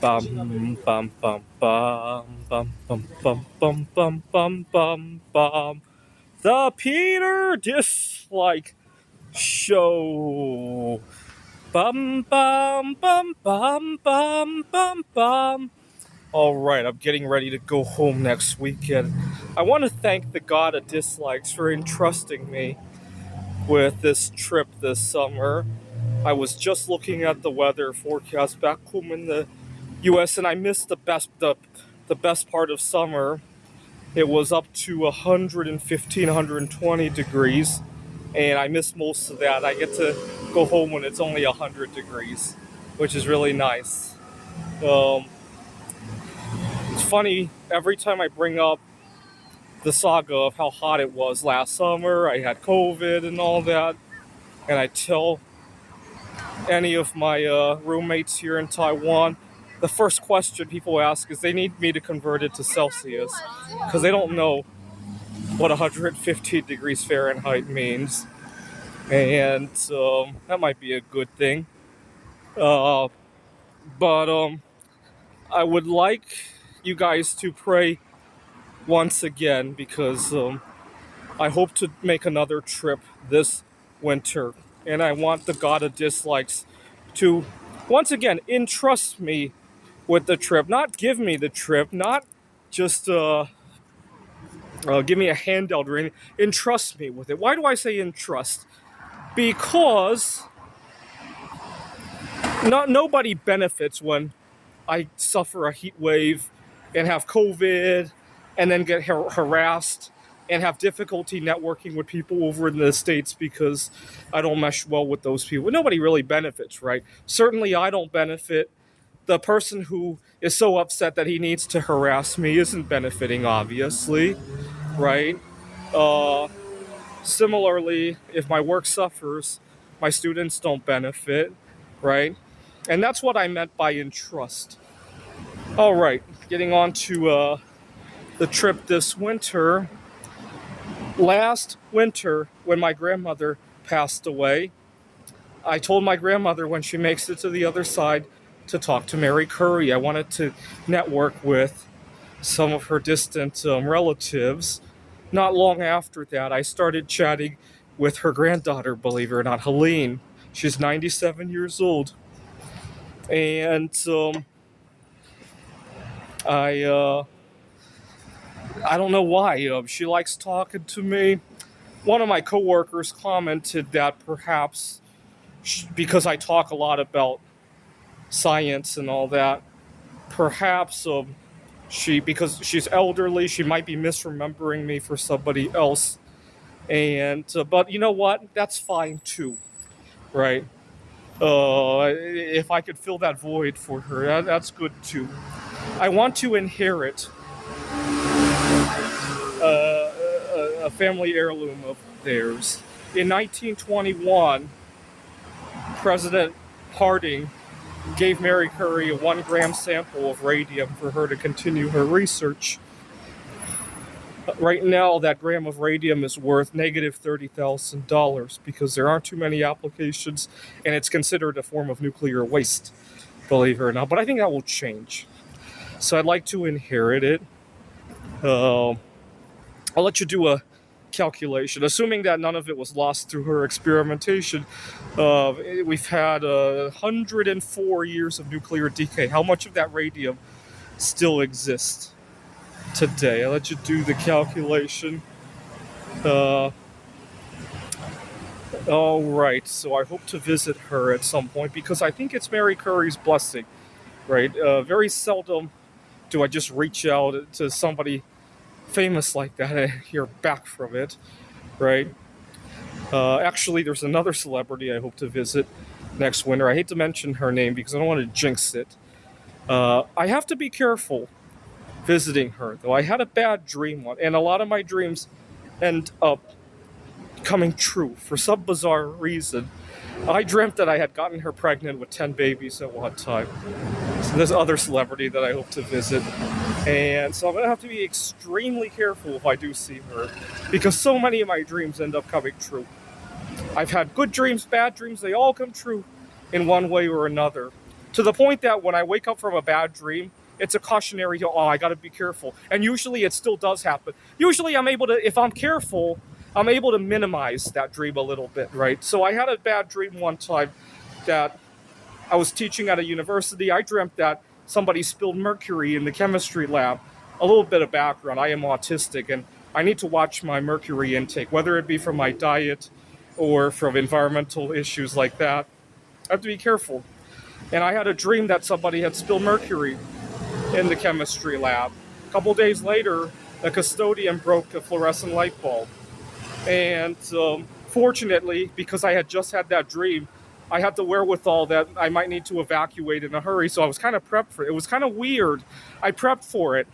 Bum bum bum bum bum bum bum bum bum bum bum bum. The Peter Dislike Show. Bum bum bum bum bum bum bum. All right, I'm getting ready to go home next weekend. I want to thank the God of Dislikes for entrusting me with this trip this summer. I was just looking at the weather forecast back home in the U.S. and I missed the best part of summer. It was up to 115, 120 degrees, and I missed most of that. I get to go home when it's only 100 degrees, which is really nice. Um, it's funny, every time I bring up the saga of how hot it was last summer, I had COVID and all that, and I tell any of my roommates here in Taiwan, the first question people ask is they need me to convert it to Celsius because they don't know what 115 degrees Fahrenheit means. And that might be a good thing. Uh, but I would like you guys to pray once again because I hope to make another trip this winter. And I want the God of Dislikes to once again entrust me with the trip, not give me the trip, not just give me a handout or anything. Entrust me with it. Why do I say entrust? Because nobody benefits when I suffer a heat wave and have COVID and then get harassed and have difficulty networking with people over in the States because I don't mesh well with those people. Nobody really benefits, right? Certainly I don't benefit. The person who is so upset that he needs to harass me isn't benefiting, obviously, right? Uh, Similarly, if my work suffers, my students don't benefit, right? And that's what I meant by entrust. All right, getting on to the trip this winter. Last winter, when my grandmother passed away, I told my grandmother when she makes it to the other side to talk to Mary Curry. I wanted to network with some of her distant relatives. Not long after that, I started chatting with her granddaughter, believe it or not, Helene. She's 97 years old. And I I don't know why. She likes talking to me. One of my coworkers commented that perhaps because I talk a lot about science and all that, perhaps because she's elderly, she might be misremembering me for somebody else. And but you know what? That's fine too, right? If I could fill that void for her, that's good too. I want to inherit a family heirloom of theirs. In 1921, President Harding gave Mary Curry a 1 gram sample of radium for her to continue her research. Right now, that gram of radium is worth negative $30,000 because there aren't too many applications and it's considered a form of nuclear waste, believe it or not. But I think that will change. So I'd like to inherit it. I'll let you do a calculation. Assuming that none of it was lost through her experimentation, we've had 104 years of nuclear decay. How much of that radium still exists today? I'll let you do the calculation. All right, so I hope to visit her at some point because I think it's Mary Curry's blessing, right? Very seldom do I just reach out to somebody famous like that and hear back from it, right? Actually, there's another celebrity I hope to visit next winter. I hate to mention her name because I don't want to jinx it. I have to be careful visiting her, though. I had a bad dream one, and a lot of my dreams end up coming true for some bizarre reason. I dreamt that I had gotten her pregnant with 10 babies at one time. So there's other celebrity that I hope to visit. And so I'm going to have to be extremely careful if I do see her, because so many of my dreams end up coming true. I've had good dreams, bad dreams, they all come true in one way or another. to the point that when I wake up from a bad dream, it's a cautionary to, oh, I got to be careful. And usually it still does happen. Usually I'm able to, if I'm careful, I'm able to minimize that dream a little bit, right? So I had a bad dream one time that I was teaching at a university. I dreamt that somebody spilled mercury in the chemistry lab. A little bit of background: I am autistic, and I need to watch my mercury intake, whether it be from my diet or from environmental issues like that. I have to be careful. And I had a dream that somebody had spilled mercury in the chemistry lab. A couple days later, the custodian broke a fluorescent light bulb. And fortunately, because I had just had that dream, I had the wherewithal that I might need to evacuate in a hurry. So I was kind of prepped for it. It was kind of weird. I prepped for it.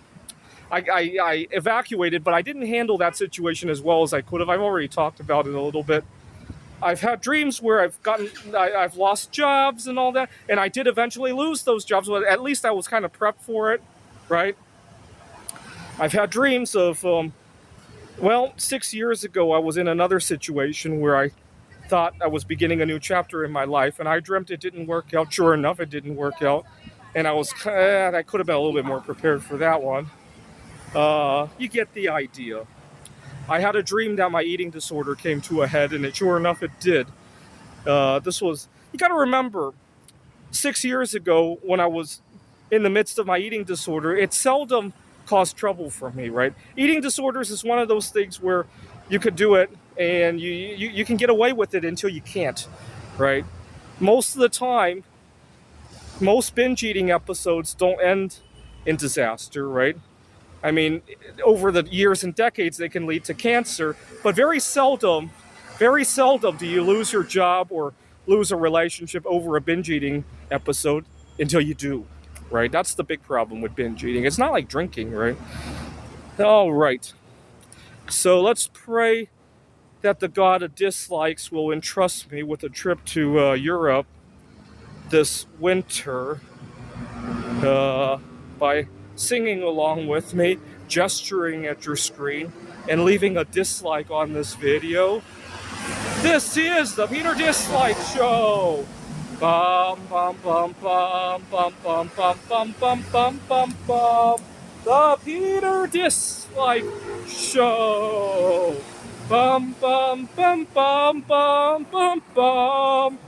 I evacuated, but I didn't handle that situation as well as I could have. I've already talked about it a little bit. I've had dreams where I've lost jobs and all that, and I did eventually lose those jobs, but at least I was kind of prepped for it, right? I've had dreams of, 6 years ago, I was in another situation where I thought I was beginning a new chapter in my life, and I dreamt it didn't work out. Sure enough, it didn't work out, and I could have been a little bit more prepared for that one. You get the idea. I had a dream that my eating disorder came to a head, and sure enough, it did. You got to remember, 6 years ago, when I was in the midst of my eating disorder, it seldom caused trouble for me, right? Eating disorders is one of those things where you could do it and you can get away with it until you can't, right? Most of the time, most binge eating episodes don't end in disaster, right? I mean, over the years and decades, they can lead to cancer, but very seldom do you lose your job or lose a relationship over a binge eating episode until you do, right? That's the big problem with binge eating. It's not like drinking, right? All right. So let's pray that the God of dislikes will entrust me with a trip to Europe this winter by singing along with me, gesturing at your screen, and leaving a dislike on this video. This is the Peter Dislike Show. Bum bum bum bum bum bum bum bum bum bum bum bum. The Peter Dislike Show. Bum bum bum bum bum bum bum.